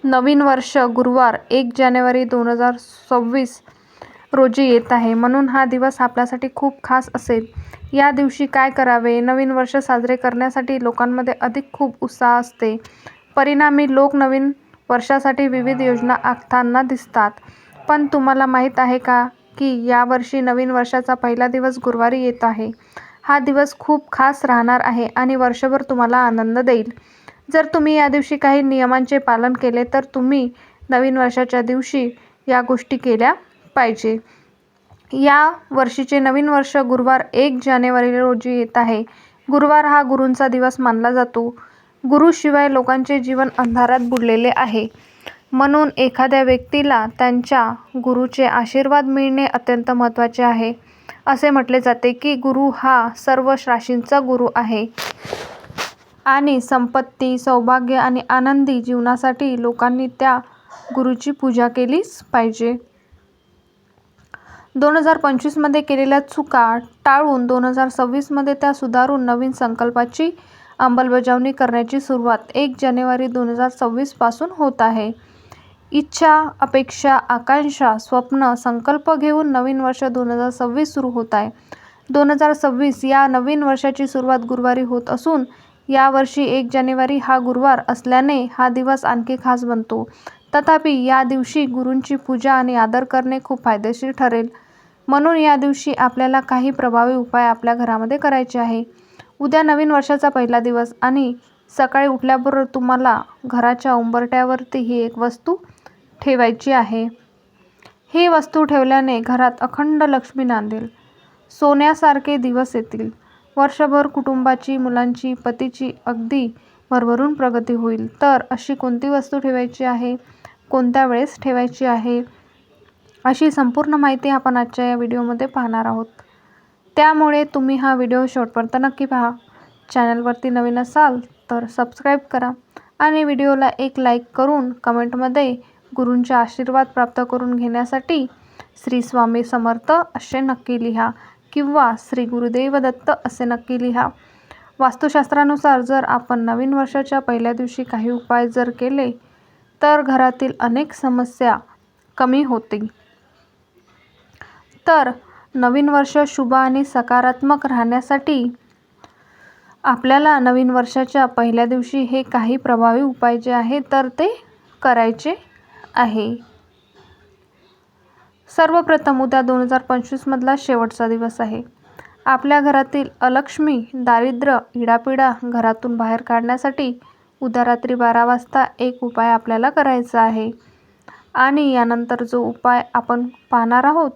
नवीन वर्ष गुरुवार 1 जानेवारी 2026 रोजी येत आहे, म्हणून हा दिवस आपल्यासाठी खूप खास असेल. या दिवशी काय करावे? नवीन वर्ष साजरे करण्यासाठी लोकांमध्ये अधिक खूप उत्साह असते. परिणामी लोक नवीन वर्षासाठी विविध योजना आखताना दिसतात. पण तुम्हाला माहीत आहे का की यावर्षी नवीन वर्षाचा पहिला दिवस गुरुवारी येत आहे? हा दिवस खूप खास राहणार आहे आणि वर्षभर तुम्हाला आनंद देईल. जर तुम्ही या दिवशी काही नियमांचे पालन केले तर तुम्ही नवीन वर्षाच्या दिवशी या गोष्टी केल्या पाहिजे. या वर्षीचे नवीन वर्ष गुरुवार 1 जानेवारी रोजी येत आहे. गुरुवार हा गुरूंचा दिवस मानला जातो. गुरुशिवाय लोकांचे जीवन अंधारात बुडलेले आहे. म्हणून एखाद्या व्यक्तीला त्यांच्या गुरूचे आशीर्वाद मिळणे अत्यंत महत्त्वाचे आहे. असे म्हटले जाते की गुरु हा सर्व राशींचा गुरु आहे आणि संपत्ती, सौभाग्य आणि आनंदी जीवनासाठी लोकांनी त्या गुरूची पूजा केलीच पाहिजे. 2025 मध्ये केलेल्या चुका टाळून 2026 मध्ये त्या सुधारून नवीन संकल्पाची अंमलबजावणी करण्याची सुरुवात 1 जानेवारी 2026 पासून होत आहे. इच्छा, अपेक्षा, आकांक्षा, स्वप्न, संकल्प घेऊन नवीन वर्ष 2026 सुरू होत आहे. 2026 या नवीन वर्षाची सुरुवात गुरुवारी होत असून यावर्षी 1 जानेवारी हा गुरुवार असल्याने हा दिवस आणखी खास बनतो. तथापि या दिवशी गुरूंची पूजा आणि आदर करणे खूप फायदेशीर ठरेल. म्हणून या दिवशी आपल्याला काही प्रभावी उपाय आपल्या घरामध्ये करायचे आहे. उद्या नवीन वर्षाचा पहिला दिवस आणि सकाळी उठल्याबरोबर तुम्हाला घराच्या उंबरठ्यावरती ही एक वस्तू ठेवायची आहे. ही वस्तू ठेवल्याने घरात अखंड लक्ष्मी नांदेल. सोन्यासारखे दिवस येतील. वर्षभर कुटुंबाची, मुलांची, पतीची अगदी भरभरून प्रगती होईल. तर अशी कोणती वस्तू ठेवायची आहे, कोणत्या वेळेस ठेवायची आहे, अशी संपूर्ण माहिती आपण आजच्या या व्हिडिओमध्ये पाहणार आहोत. त्यामुळे तुम्ही हा व्हिडिओ शेवटपर्यंत नक्की पहा. चॅनलवरती नवीन असाल तर सबस्क्राईब करा आणि व्हिडिओला एक लाईक करून कमेंटमध्ये गुरूंचे आशीर्वाद प्राप्त करून घेण्यासाठी श्री स्वामी समर्थ असे नक्की लिहा किंवा श्री गुरुदेव दत्त असे नक्की लिहा. वास्तुशास्त्रानुसार जर आपण नवीन वर्षाच्या पहिल्या दिवशी काही उपाय जर केले तर घरातील अनेक समस्या कमी होतील. तर नवीन वर्ष शुभ आणि सकारात्मक राहण्यासाठी आपल्याला नवीन वर्षाच्या पहिल्या दिवशी हे काही प्रभावी उपाय जे आहे तर ते करायचे आहे. सर्वप्रथम उद्या 2025 मधला शेवटचा दिवस आहे. आपल्या घरातील अलक्ष्मी, दारिद्र्य, इडापिडा घरातून बाहेर काढण्यासाठी उद्या रात्री 12 वाजता एक उपाय आपल्याला करायचा आहे. आणि यानंतर जो उपाय आपण पाहणार आहोत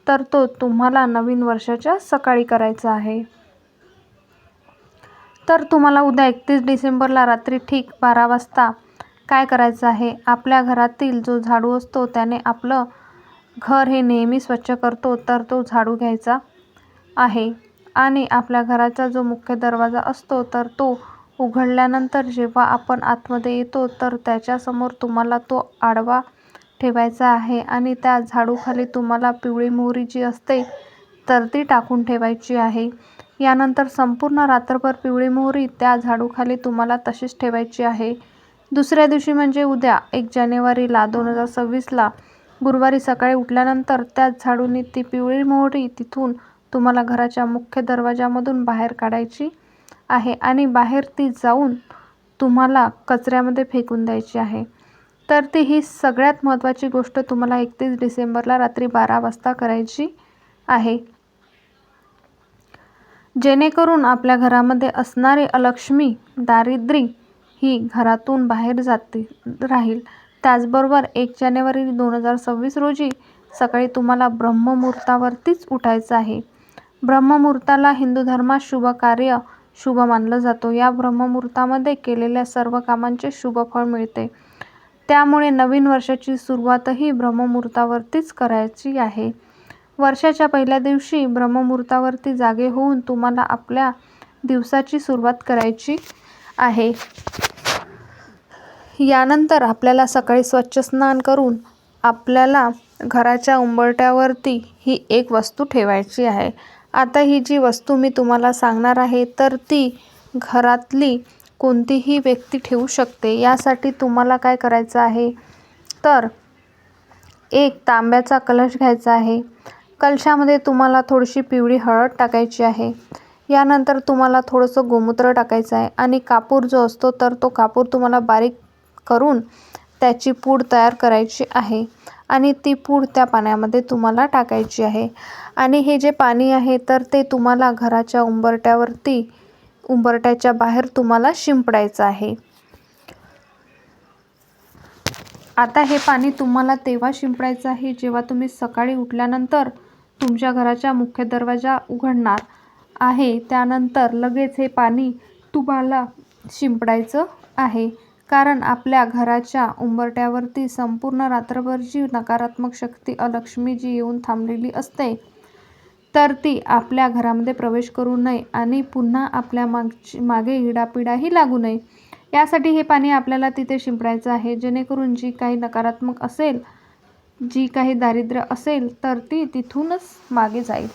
तर तो तुम्हाला नवीन वर्षाच्या सकाळी करायचा आहे. तर तुम्हाला उद्या 31 डिसेंबरला रात्री ठीक 12 वाजता काय करायचं आहे? आपल्या घरातील जो झाडू असतो त्याने आपलं घर हे नेहमी स्वच्छ करतो तर तो झाडू घ्यायचा आहे आणि आपल्या घराचा जो मुख्य दरवाजा असतो तर तो उघडल्यानंतर जेव्हा आपण आतमध्ये येतो तर त्याच्यासमोर तुम्हाला तो आडवा ठेवायचा आहे आणि त्या झाडूखाली तुम्हाला पिवळी मोहरी जी असते तर ती टाकून ठेवायची आहे. यानंतर संपूर्ण रात्रभर पिवळी मोहरी त्या झाडूखाली तुम्हाला तशीच ठेवायची आहे. दुसऱ्या दिवशी म्हणजे उद्या 1 जानेवारीला 2026ला गुरुवारी सकाळी उठल्यानंतर त्याच झाडूने ती पिवळी मोहरी तिथून तुम्हाला घराच्या मुख्य दरवाजामधून बाहेर काढायची आहे आणि बाहेर ती जाऊन तुम्हाला कचऱ्यामध्ये फेकून द्यायची आहे. तर ती ही सगळ्यात महत्त्वाची गोष्ट तुम्हाला 31 डिसेंबरला रात्री 12 वाजता करायची आहे. जेणेकरून आपल्या घरामध्ये असणारे अलक्ष्मी, दारिद्र्य ही घरातून बाहेर राहील. त्याचबरोबर 1 जानेवारी 2026 रोजी सकाळी तुम्हाला ब्रह्ममुहूर्तावरतीच उठायचं आहे. ब्रह्ममुहूर्ताला हिंदू धर्मात शुभ कार्य शुभ मानलं जातो. या ब्रह्ममुहूर्तामध्ये केलेल्या सर्व कामांचे शुभ फळ मिळते. त्यामुळे नवीन वर्षाची सुरुवातही ब्रह्ममुहूर्तावरतीच करायची आहे. वर्षाच्या पहिल्या दिवशी ब्रह्ममुहूर्तावरती जागे होऊन तुम्हाला आपल्या दिवसाची सुरुवात करायची आहे. यानंतर आपल्याला सकाळी स्वच्छ स्नान करून आपल्याला घराच्या उंबरठ्यावरती ही एक वस्तू ठेवायची आहे. आता ही जी वस्तू मी तुम्हाला सांगणार आहे तर ती घरातली कोणतीही व्यक्ती ठेवू शकते. यासाठी तुम्हाला काय करायचं आहे, तर एक तांब्याचा कलश घ्यायचा आहे. कलशामध्ये तुम्हाला थोडीशी पिवळी हळद टाकायची आहे. यानंतर तुम्हाला थोडंसं गोमूत्र टाकायचं आहे आणि कापूर जो असतो तर तो कापूर तुम्हाला बारीक करून त्याची पूड तयार करायची आहे आणि ती पूड त्या पाण्यामध्ये तुम्हाला टाकायची आहे. आणि हे जे पाणी आहे तर ते तुम्हाला घराच्या उंबरठ्याच्या बाहेर तुम्हाला शिंपडायचं आहे. आता हे पाणी तुम्हाला तेव्हा शिंपडायचं आहे जेव्हा तुम्ही सकाळी उठल्यानंतर तुमच्या घराचा मुख्य दरवाजा उघडणार आहे. त्यानंतर लगेच हे पाणी तुम्हाला शिंपडायचं आहे. कारण आपल्या घराच्या उंबरठ्यावरती संपूर्ण रात्रभर जी नकारात्मक शक्ती अलक्ष्मी जी येऊन थांबलेली असते तर ती आपल्या घरामध्ये प्रवेश करू नये आणि पुन्हा आपल्या मागे इडापिडाही लागू नये. यासाठी हे पाणी आपल्याला तिथे शिंपडायचं आहे, जेणेकरून जी काही नकारात्मक असेल, जी काही दारिद्र्य असेल तर ती तिथूनच मागे जाईल,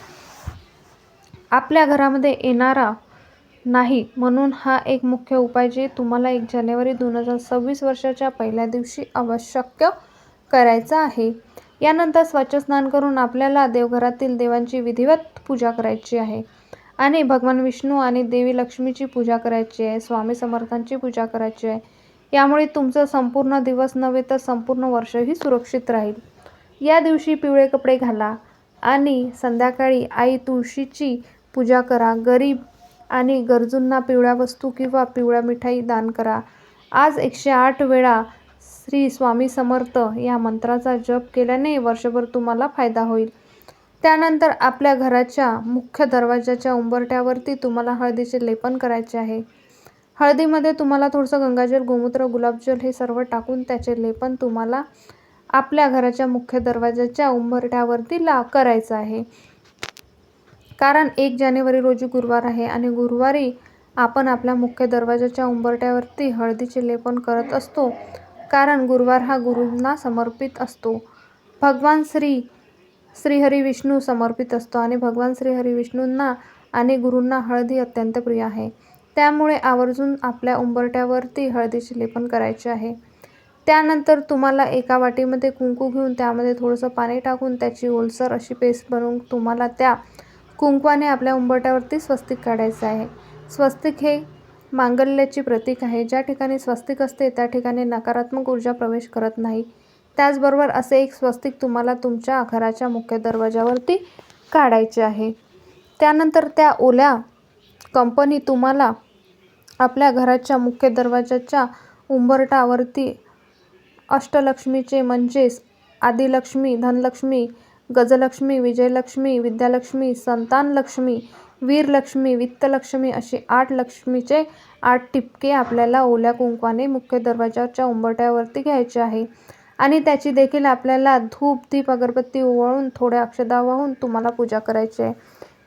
आपल्या घरामध्ये येणारा नाही. म्हणून हा एक मुख्य उपाय जे तुम्हाला 1 जानेवारी 2026 वर्षाच्या पहिल्या दिवशी आवश्यक करायचा आहे. यानंतर स्वच्छ स्नान करून आपल्याला देवघरातील देवांची विधिवत पूजा करायची आहे आणि भगवान विष्णू आणि देवी लक्ष्मीची पूजा करायची आहे. स्वामी समर्थांची पूजा करायची आहे. यामुळे तुमचं संपूर्ण दिवस नव्हे तर संपूर्ण वर्षही सुरक्षित राहील. या दिवशी पिवळे कपडे घाला आणि संध्याकाळी आई तुळशीची पूजा करा. गरीब आणि गरजूंना पिवळ्या वस्तू किंवा पिवळ्या मिठाई दान करा. आज 108 वेळा श्री स्वामी समर्थ या मंत्राचा जप केल्याने वर्षभर तुम्हाला फायदा होईल. त्यानंतर आपल्या घराच्या मुख्य दरवाजाच्या उंबरठ्यावरती तुम्हाला हळदीचे लेपन करायचे आहे. हळदीमध्ये तुम्हाला थोडंसं गंगाजल, गोमूत्र, गुलाबजल हे सर्व टाकून त्याचे लेपन तुम्हाला आपल्या घराच्या मुख्य दरवाजाच्या उंबरठ्यावरती करायचं आहे. कारण 1 जानेवारी रोजी गुरुवार आहे आणि गुरुवारी आपण आपल्या मुख्य दरवाजाच्या उंबरठ्यावरती हळदीचे लेपन करत असतो. कारण गुरुवार हा गुरूंना समर्पित असतो. भगवान श्रीहरी विष्णू समर्पित असतो आणि भगवान श्रीहरी विष्णूंना आणि गुरूंना हळदी अत्यंत प्रिय आहे. त्यामुळे आवर्जून आपल्या उंबरठ्यावरती हळदीचे लेपन करायचे आहे. त्यानंतर तुम्हाला एका वाटीमध्ये कुंकू घेऊन त्यामध्ये थोडंसं पाणी टाकून त्याची ओलसर अशी पेस्ट बनवून तुम्हाला त्या कुंकवाने आपल्या उंबरठ्यावरती स्वस्तिक काढायचं आहे. स्वस्तिक हे मांगल्याची प्रतीक आहे. ज्या ठिकाणी स्वस्तिक असते त्या ठिकाणी नकारात्मक ऊर्जा प्रवेश करत नाही. त्याचबरोबर असे एक स्वस्तिक तुम्हाला तुमच्या घराच्या मुख्य दरवाजावरती काढायचे आहे. त्यानंतर त्या ओल्या कंपनी तुम्हाला आपल्या घराच्या मुख्य दरवाजाच्या उंबरठ्यावरती अष्टलक्ष्मीचे म्हणजेच आदिलक्ष्मी, धनलक्ष्मी, गजलक्ष्मी, विजयलक्ष्मी, विद्यालक्ष्मी, संतानलक्ष्मी, वीरलक्ष्मी, वित्तलक्ष्मी अशी 8 लक्ष्मीचे 8 टिपके आपल्याला ओल्या कुंकवाने मुख्य दरवाजाच्या उंबरठ्यावरती घ्यायचे आहे आणि त्याची देखील आपल्याला धूप, दीप, अगरबत्ती ओवाळून थोड्या अक्षता वाहून तुम्हाला पूजा करायची आहे.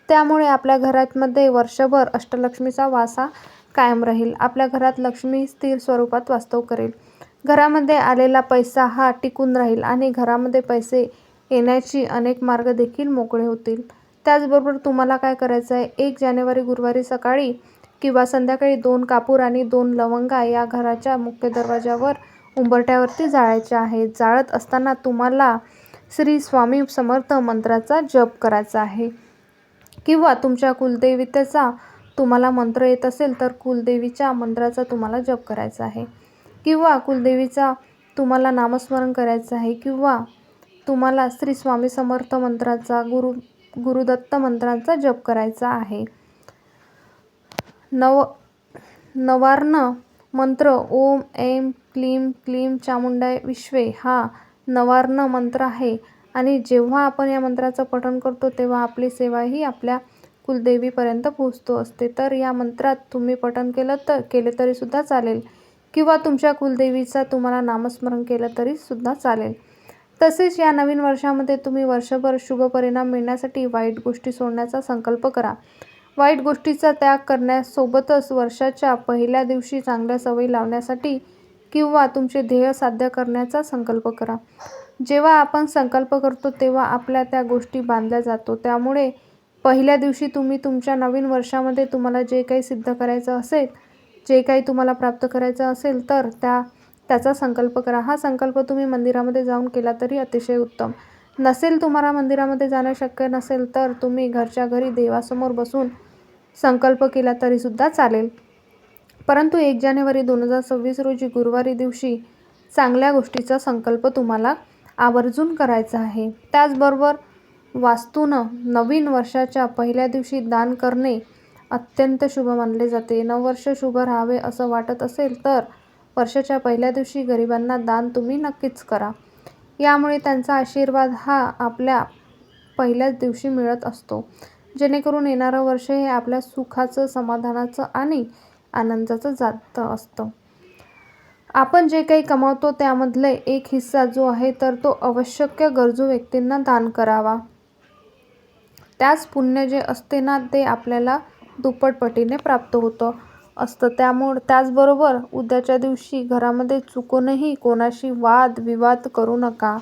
त्यामुळे आपल्या घरामध्ये वर्षभर अष्टलक्ष्मीचा वास कायम राहील. आपल्या घरात लक्ष्मी स्थिर स्वरूपात वास्तव करेल. घरामध्ये आलेला पैसा हा टिकून राहील आणि घरामध्ये पैसे येण्याची अनेक मार्ग देखील मोकळे होतील. त्याचबरोबर तुम्हाला काय करायचं आहे, 1 जानेवारी गुरुवारी सकाळी किंवा संध्याकाळी 2 कापूर आणि 2 लवंगा या घराच्या मुख्य दरवाजावर उंबरठ्यावरती जाळायच्या आहेत. जाळत असताना तुम्हाला श्री स्वामी समर्थ मंत्राचा जप करायचा आहे किंवा तुमच्या कुलदेवतेचा तुम्हाला मंत्र येत असेल तर कुलदेवीच्या मंत्राचा तुम्हाला जप करायचा आहे किंवा कुलदेवीचा तुम्हाला नामस्मरण करायचं आहे किंवा तुम्हाला श्री स्वामी समर्थ मंत्राचा, गुरुदत्त मंत्राचा जप करायचा आहे. नवार्ण मंत्र ओम ऐं क्लीं क्लीं चामुंडाय विश्वे हा नवार्ण मंत्र आहे आणि जेव्हा आपण या मंत्राचं पठण करतो तेव्हा आपली सेवा ही आपल्या कुलदेवीपर्यंत पोहोचतो असते. तर या मंत्रात तुम्ही पठण केले तरी सुद्धा चालेल किंवा तुमच्या कुलदेवीचा तुम्हाला नामस्मरण केलं तरी सुद्धा चालेल. तसेच या नवीन वर्षामध्ये तुम्ही वर्षभर शुभ परिणाम मिळण्यासाठी वाईट गोष्टी सोडण्याचा संकल्प करा. वाईट गोष्टीचा त्याग करण्यासोबतच वर्षाच्या पहिल्या दिवशी चांगल्या सवयी लावण्यासाठी किंवा तुमचे ध्येय साध्य करण्याचा संकल्प करा. जेव्हा आपण संकल्प करतो तेव्हा आपल्या त्या गोष्टी बांधल्या जातो. त्यामुळे पहिल्या दिवशी तुम्ही तुमच्या नवीन वर्षामध्ये तुम्हाला जे काही सिद्ध करायचं असेल जे काही तुम्हाला प्राप्त करायचं असेल तर त्याचा संकल्प करा. हा संकल्प तुम्ही मंदिरामध्ये जाऊन केला तरी अतिशय उत्तम. नसेल तुम्हाला मंदिरामध्ये जाणं शक्य नसेल तर तुम्ही घरच्या घरी देवासमोर बसून संकल्प केला तरीसुद्धा चालेल. परंतु 1 जानेवारी 2026 रोजी गुरुवारी दिवशी चांगल्या गोष्टीचा संकल्प तुम्हाला आवर्जून करायचा आहे. त्याचबरोबर वास्तूनं नवीन वर्षाच्या पहिल्या दिवशी दान करणे अत्यंत शुभ मानले जाते. नववर्ष शुभ राहावे असं वाटत असेल तर वर्षाच्या पहिल्या दिवशी गरिबांना दान तुम्ही नक्कीच करा. यामुळे त्यांचा आशीर्वाद हा आपल्या पहिल्याच दिवशी मिळत असतो, जेणेकरून येणारं वर्ष हे आपल्या सुखाचं, समाधानाचं आणि आनंदाचं जातं असतं. आपण जे काही कमावतो त्यामधले एक हिस्सा जो आहे तर तो आवश्यक गरजू व्यक्तींना दान करावा. त्याच पुण्य जे असते ना ते आपल्याला दुप्पटपटीने प्राप्त होतं असतं. त्याचबरोबर उद्याच्या दिवशी घरामध्ये चुकूनही कोणाशी वादविवाद करू नका.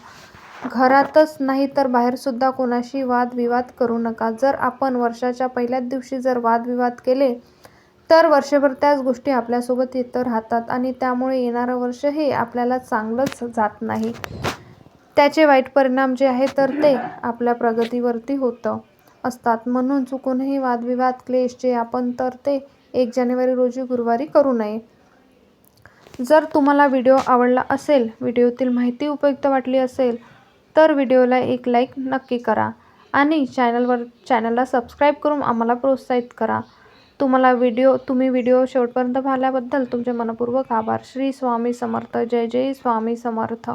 घरातच नाही तर बाहेरसुद्धा कोणाशी वादविवाद करू नका. जर आपण वर्षाच्या पहिल्याच दिवशी जर वादविवाद केले तर वर्षभर त्याच गोष्टी आपल्यासोबत येत राहतात आणि त्यामुळे येणारं वर्ष हे आपल्याला चांगलंच जात नाही. त्याचे वाईट परिणाम जे आहे तर ते आपल्या प्रगतीवरती होतं असतात. म्हणून चुकूनही वादविवाद, क्लेश जे आपण तर ते 1 जानेवारी रोजी गुरुवारी करू नये. जर तुम्हाला व्हिडिओ आवडला असेल, व्हिडिओतील माहिती उपयुक्त वाटली असेल तर व्हिडिओला एक लाईक नक्की करा आणि चॅनलला सबस्क्राईब करून आम्हाला प्रोत्साहित करा. तुम्ही व्हिडिओ शेवटपर्यंत पाहिल्याबद्दल तुमचे मनपूर्वक आभार. श्री स्वामी समर्थ. जय जय स्वामी समर्थ.